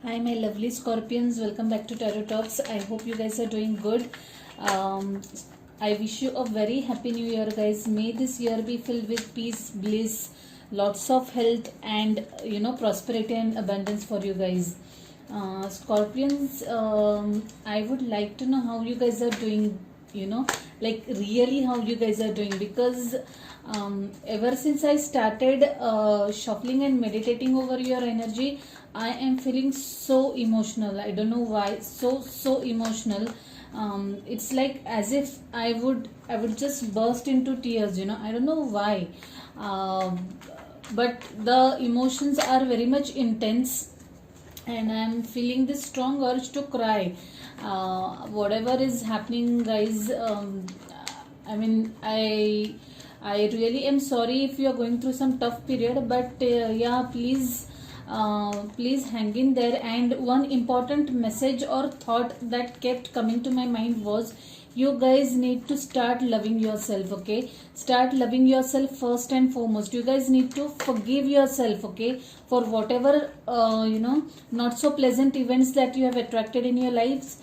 Hi, my lovely Scorpions. Welcome back to Tarot Talks. I hope you guys are doing good. Um, I wish you a very happy new year, guys. May this year be filled with peace, bliss, lots of health, and prosperity and abundance for you guys. Scorpions, I would like to know how you guys are doing. Like really how you guys are doing, because ever since I started shuffling and meditating over your energy, I am feeling so emotional. I don't know why. So emotional. It's like as if I would just burst into tears. I don't know why. But the emotions are very much intense, and I'm feeling this strong urge to cry. Whatever is happening, guys. I mean, I really am sorry if you are going through some tough period, but yeah, please hang in there. And one important message or thought that kept coming to my mind was, you guys need to start loving yourself. Okay, start loving yourself first and foremost. You guys need to forgive yourself, okay, for whatever not so pleasant events that you have attracted in your lives.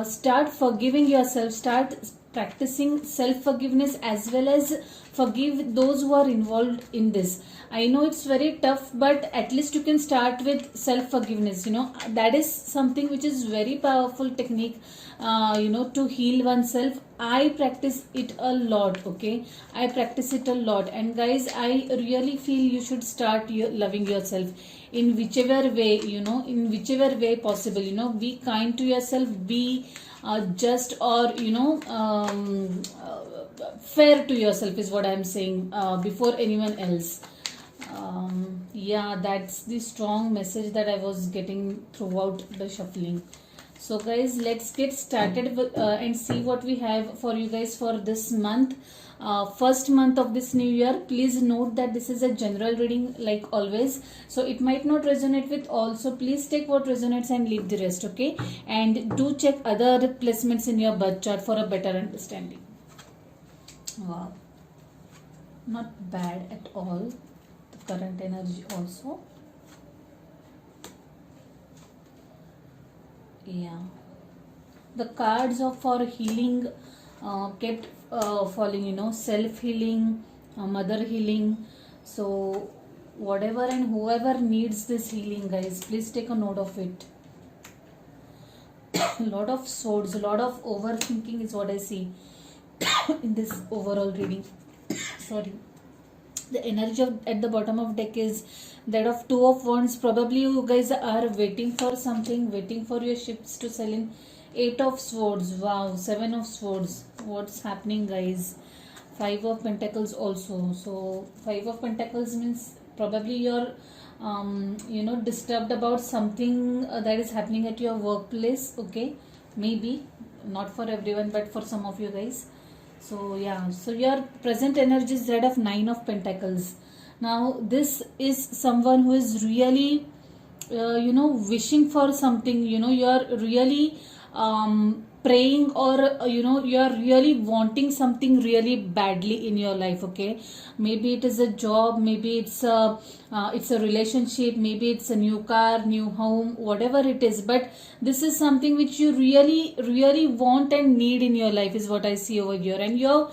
Start forgiving yourself. Start practicing self forgiveness, as well as forgive those who are involved in this. I know it's very tough, but at least you can start with self forgiveness. That is something which is very powerful technique, to heal oneself. I practice it a lot. Okay, I practice it a lot, and guys, I really feel you should start loving yourself in whichever way, in whichever way possible. Be kind to yourself. Be just, or fair to yourself is what I'm saying, before anyone else. Yeah, that's the strong message that I was getting throughout the shuffling. So guys, let's get started with, and see what we have for you guys for this month, first month of this new year. Please note that this is a general reading, like always, so it might not resonate with all, so please take what resonates and leave the rest. Okay, and do check other placements in your birth chart for a better understanding. Wow, not bad at all. The current energy also. Yeah, the cards of for healing kept falling. Self healing, mother healing. So whatever and whoever needs this healing, guys, please take a note of it. Lot of swords, a lot of overthinking is what I see in this overall reading. Sorry, the energy at the bottom of deck is that of two of wands. Probably you guys are waiting for something, waiting for your ships to sell in. Eight of swords. Wow. Seven of swords. What's happening, guys? Five of pentacles also. So five of pentacles means probably you're disturbed about something that is happening at your workplace. Okay, maybe not for everyone, but for some of you guys. So yeah, so your present energy is that of nine of pentacles. Now this is someone who is really wishing for something. You're really praying, or you're really wanting something really badly in your life. Okay, maybe it is a job, maybe it's a relationship, maybe it's a new car, new home, whatever it is, but this is something which you really want and need in your life, is what I see over here. And you're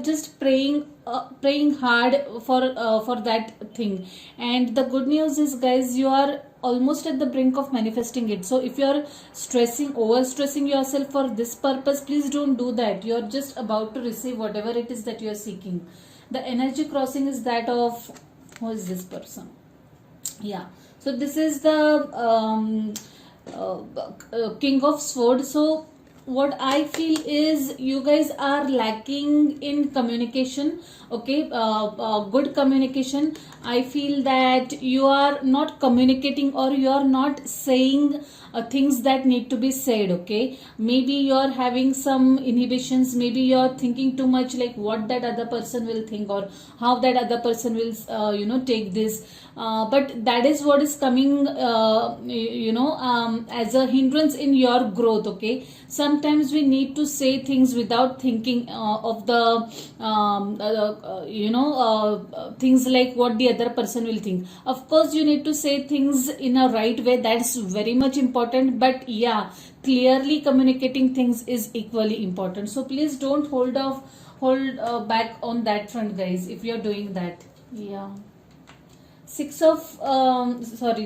just praying hard for that thing. And the good news is, guys, you are almost at the brink of manifesting it. So if you're over stressing yourself for this purpose, please don't do that. You're just about to receive whatever it is that you're seeking. The energy crossing is that of, who is this person? Yeah, so this is the king of swords. So what I feel is, you guys are lacking in communication. Okay, good communication. I feel that you are not communicating, or you are not saying things that need to be said. Okay, maybe you are having some inhibitions, maybe you are thinking too much, like what that other person will think, or how that other person will take this. But that is what is coming as a hindrance in your growth. Okay, some sometimes we need to say things without thinking of the things like what the other person will think. Of course you need to say things in a right way, that's very much important, but yeah, clearly communicating things is equally important. So please don't hold back on that front, guys, if you're doing that. Yeah. Six of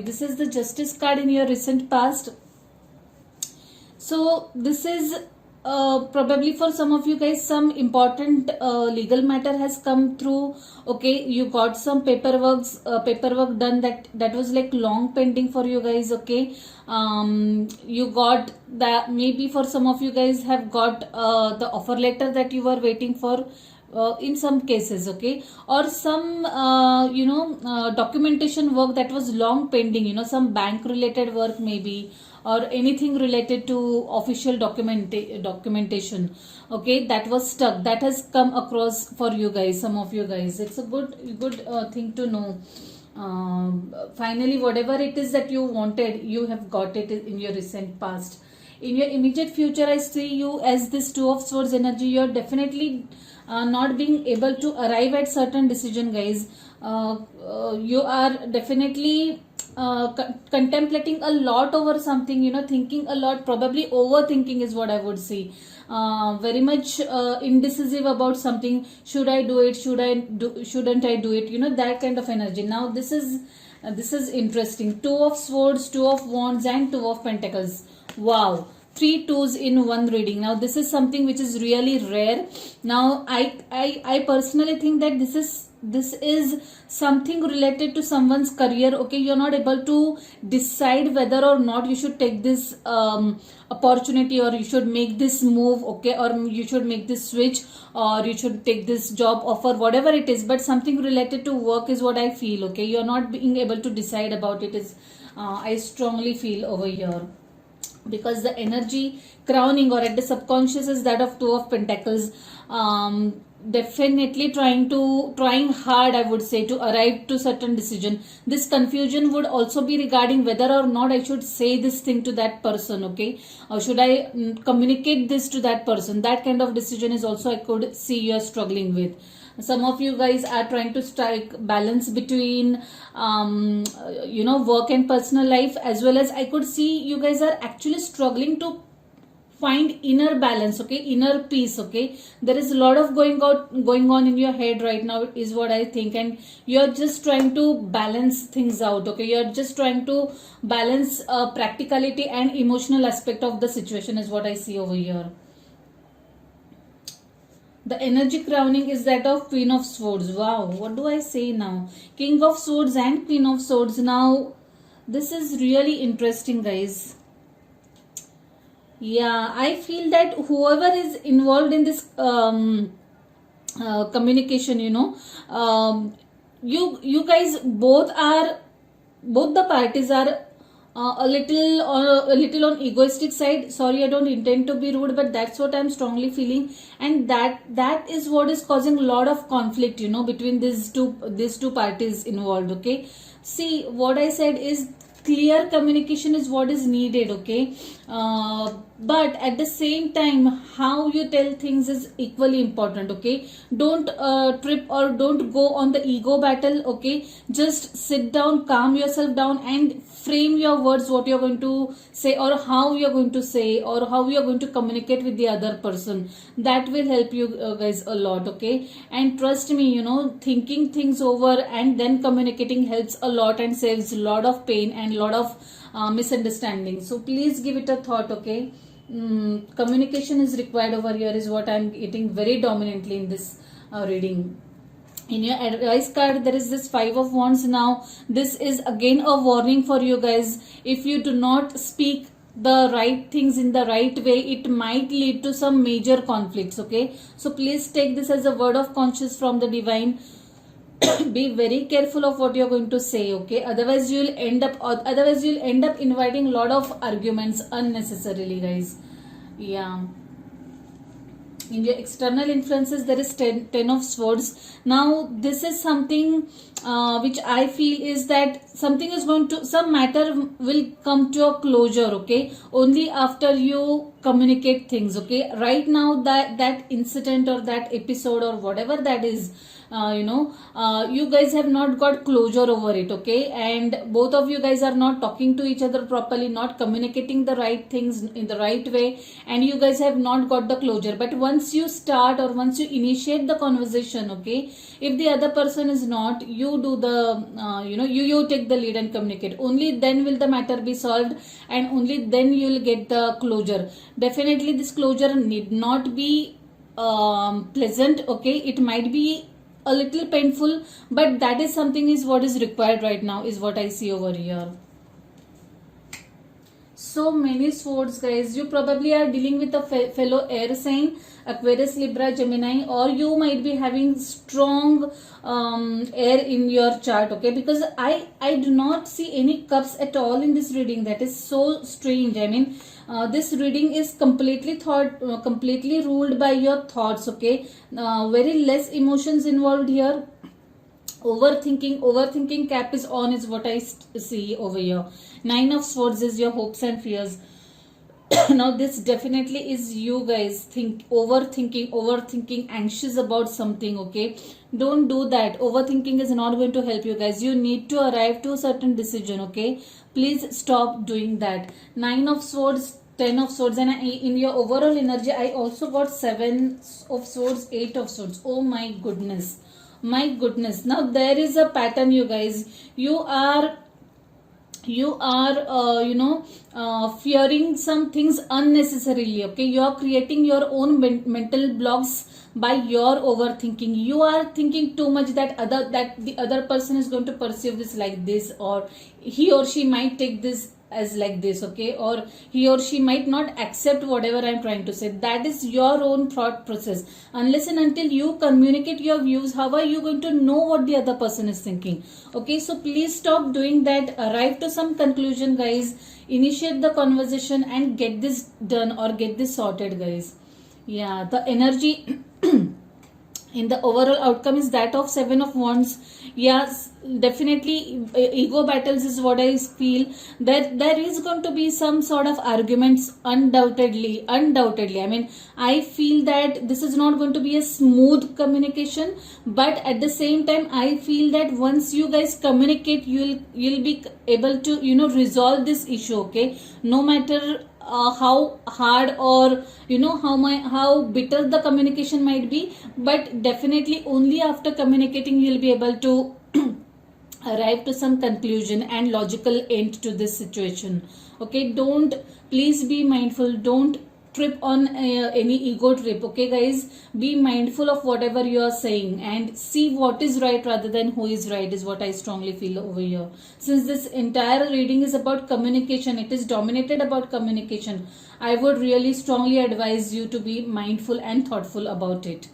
this is the Justice card in your recent past. So this is probably for some of you guys some important legal matter has come through. Okay, you got some paperwork done that was like long pending for you guys. Okay, you got that. Maybe for some of you guys have got the offer letter that you were waiting for. In some cases, okay, or some documentation work that was long pending, some bank related work maybe, or anything related to official documentation, okay, that was stuck, that has come across for you guys, some of you guys. It's a good thing to know. Finally, whatever it is that you wanted, you have got it in your recent past. In your immediate future, I see you as this Two of Swords energy. You're definitely not being able to arrive at certain decision, guys. You are definitely contemplating a lot over something, thinking a lot, probably overthinking is what I would say. Very much indecisive about something. Should I do it? Shouldn't I do it? That kind of energy. Now this is interesting. Two of Swords, Two of Wands, and Two of Pentacles. Wow, 3 twos in one reading. Now this is something which is really rare. Now I personally think that this is something related to someone's career. Okay, you're not able to decide whether or not you should take this opportunity, or you should make this move, okay, or you should make this switch, or you should take this job offer, whatever it is, but something related to work is what I feel. Okay, you're not being able to decide about it is I strongly feel over here, because the energy crowning or at the subconscious is that of Two of Pentacles. Definitely trying hard, I would say, to arrive to certain decision. This confusion would also be regarding whether or not I should say this thing to that person, okay, or should I communicate this to that person. That kind of decision is also I could see you are struggling with. Some of you guys are trying to strike balance between work and personal life, as well as I could see you guys are actually struggling to find inner balance, okay, inner peace. Okay, there is a lot of going on in your head right now is what I think, and you're just trying to balance things out. Okay, you're just trying to balance practicality and emotional aspect of the situation is what I see over here. The energy crowning is that of Queen of Swords. Wow, what do I say now? King of Swords and Queen of Swords. Now this is really interesting, guys. Yeah, I feel that whoever is involved in this communication, you guys both the parties are a little on egoistic side. Sorry, I don't intend to be rude, but that's what I'm strongly feeling, and that is what is causing a lot of conflict, between these two parties involved. Okay, see, what I said is clear communication is what is needed. Okay, but at the same time, how you tell things is equally important. Okay, don't trip or don't go on the ego battle. Okay, just sit down, calm yourself down, and frame your words, what you're going to say, or how you're going to say, or how you're going to communicate with the other person. That will help you guys a lot. Okay, and trust me, thinking things over and then communicating helps a lot and saves a lot of pain and a lot of misunderstanding. So please give it a thought. Okay, communication is required over here is what I'm getting very dominantly in this reading. In your advice card, there is this Five of Wands. Now this is again a warning for you guys. If you do not speak the right things in the right way, it might lead to some major conflicts. Okay, so please take this as a word of conscience from the divine. Be very careful of what you're going to say. Okay, otherwise you'll end up inviting a lot of arguments unnecessarily, guys. Yeah, In your external influences, there is 10 of swords. Now this is something which I feel is that something is going to, some matter will come to a closure, okay, only after you communicate things, okay. Right now that incident or that episode or whatever that is, you guys have not got closure over it, okay, and both of you guys are not talking to each other properly, not communicating the right things in the right way, and you guys have not got the closure. But once you start or once you initiate the conversation, okay, if the other person is not, you do the you take the lead and communicate, only then will the matter be solved, and only then you will get the closure. Definitely this closure need not be pleasant, okay, it might be a little painful, but that is something is what is required right now, is what I see over here. So many swords, guys. You probably are dealing with a fellow air sign, Aquarius, Libra, Gemini, or you might be having strong air in your chart, okay, because I do not see any cups at all in this reading. That is so strange. I mean, this reading is completely ruled by your thoughts, okay. Very less emotions involved here. Overthinking cap is on, is what I see over here. 9 of swords is your hopes and fears. Now this definitely is you guys overthinking, anxious about something, okay. Don't do that. Overthinking is not going to help you guys. You need to arrive to a certain decision, okay. Please stop doing that. 9 of swords, 10 of swords, and in your overall energy I also got 7 of swords, 8 of swords. Oh my goodness. Now there is a pattern, you guys. You are fearing some things unnecessarily, okay. You are creating your own mental blocks by your overthinking. You are thinking too much that the other person is going to perceive this like this, or he or she might take this as like this, okay, or he or she might not accept whatever I'm trying to say. That is your own thought process. Unless and until you communicate your views, how are you going to know what the other person is thinking, okay. So please stop doing that. Arrive to some conclusion, guys. Initiate the conversation and get this done or get this sorted, guys. Yeah, the energy in the overall outcome is that of 7 of wands. Yes, definitely ego battles is what I feel. That there is going to be some sort of arguments, undoubtedly. I mean, I feel that this is not going to be a smooth communication, but at the same time I feel that once you guys communicate, you'll be able to resolve this issue, okay. No matter how hard or how bitter the communication might be, but definitely only after communicating you'll be able to arrive to some conclusion and logical end to this situation, okay. Please be mindful. Don't trip on any ego trip, okay, guys. Be mindful of whatever you are saying and see what is right rather than who is right, is what I strongly feel over here. Since this entire reading is about communication, it is dominated about communication, I would really strongly advise you to be mindful and thoughtful about it.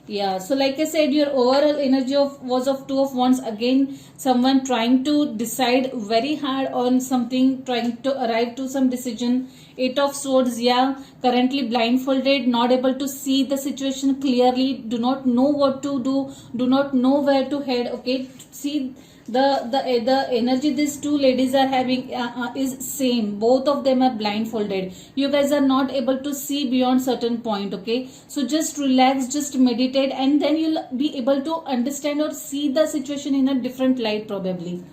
Yeah, so like I said, your overall energy was of 2 of wands. Again, someone trying to decide very hard on something, trying to arrive to some decision. 8 of swords, yeah, currently blindfolded, not able to see the situation clearly, do not know what to do not know where to head, okay. See the energy these two ladies are having is same. Both of them are blindfolded. You guys are not able to see beyond certain point, okay. So just relax, just meditate, and then you'll be able to understand or see the situation in a different light probably,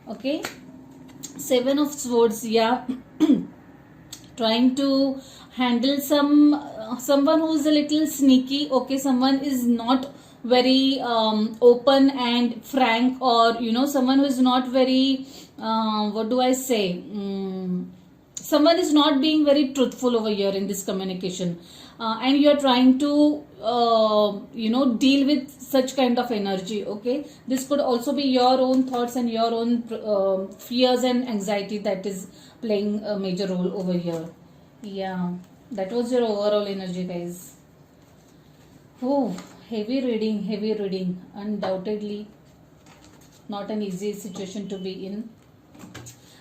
okay. 7 of swords, yeah. Trying to handle someone who is a little sneaky, okay. Someone is not very open and frank, or someone who is not very what do I say, someone is not being very truthful over here in this communication, and you are trying to deal with such kind of energy, okay. This could also be your own thoughts and your own fears and anxiety that is playing a major role over here. Yeah, that was your overall energy, guys. Oh, heavy reading, undoubtedly not an easy situation to be in.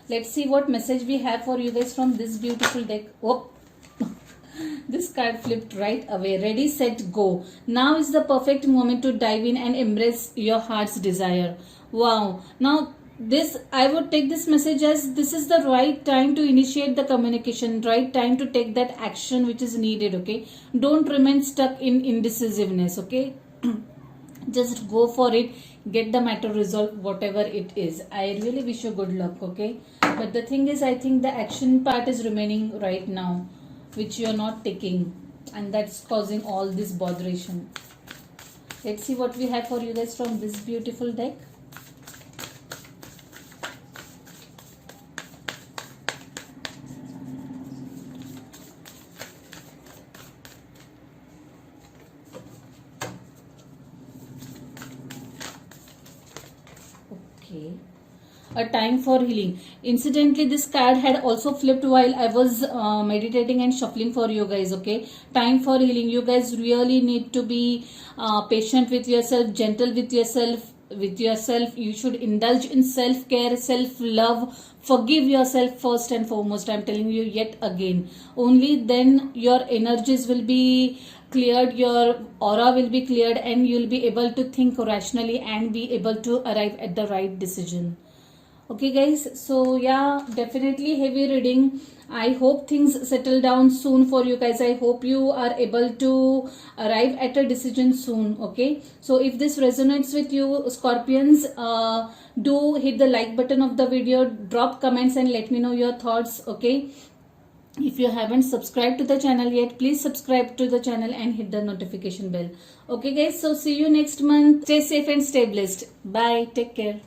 Let's see what message we have for you guys from this beautiful deck. Oh, This card flipped right away. Ready, set, go. Now is the perfect moment to dive in and embrace your heart's desire. Wow. Now, this, I would take this message as this is the right time to initiate the communication, right time to take that action which is needed, okay? Don't remain stuck in indecisiveness, okay? Just go for it, get the matter resolved, whatever it is. I really wish you good luck, okay? But the thing is, I think the action part is remaining right now, which you are not taking, and that's causing all this botheration. Let's see what we have for you guys from this beautiful deck. Okay. A time for healing. Incidentally, this card had also flipped while I was meditating and shuffling for you guys, okay? Time for healing. You guys really need to be patient with yourself, gentle with yourself. You should indulge in self-care, self-love. Forgive yourself first and foremost. I'm telling you yet again. Only then your energies will be cleared, your aura will be cleared, and you'll be able to think rationally and be able to arrive at the right decision. Okay guys, so yeah, definitely heavy reading. I hope things settle down soon for you guys. I hope you are able to arrive at a decision soon, okay? So if this resonates with you, Scorpions, do hit the like button of the video, drop comments and let me know your thoughts, okay? If you haven't subscribed to the channel yet, please subscribe to the channel and hit the notification bell. Okay guys, so see you next month. Stay safe and stay blessed. Bye. Take care.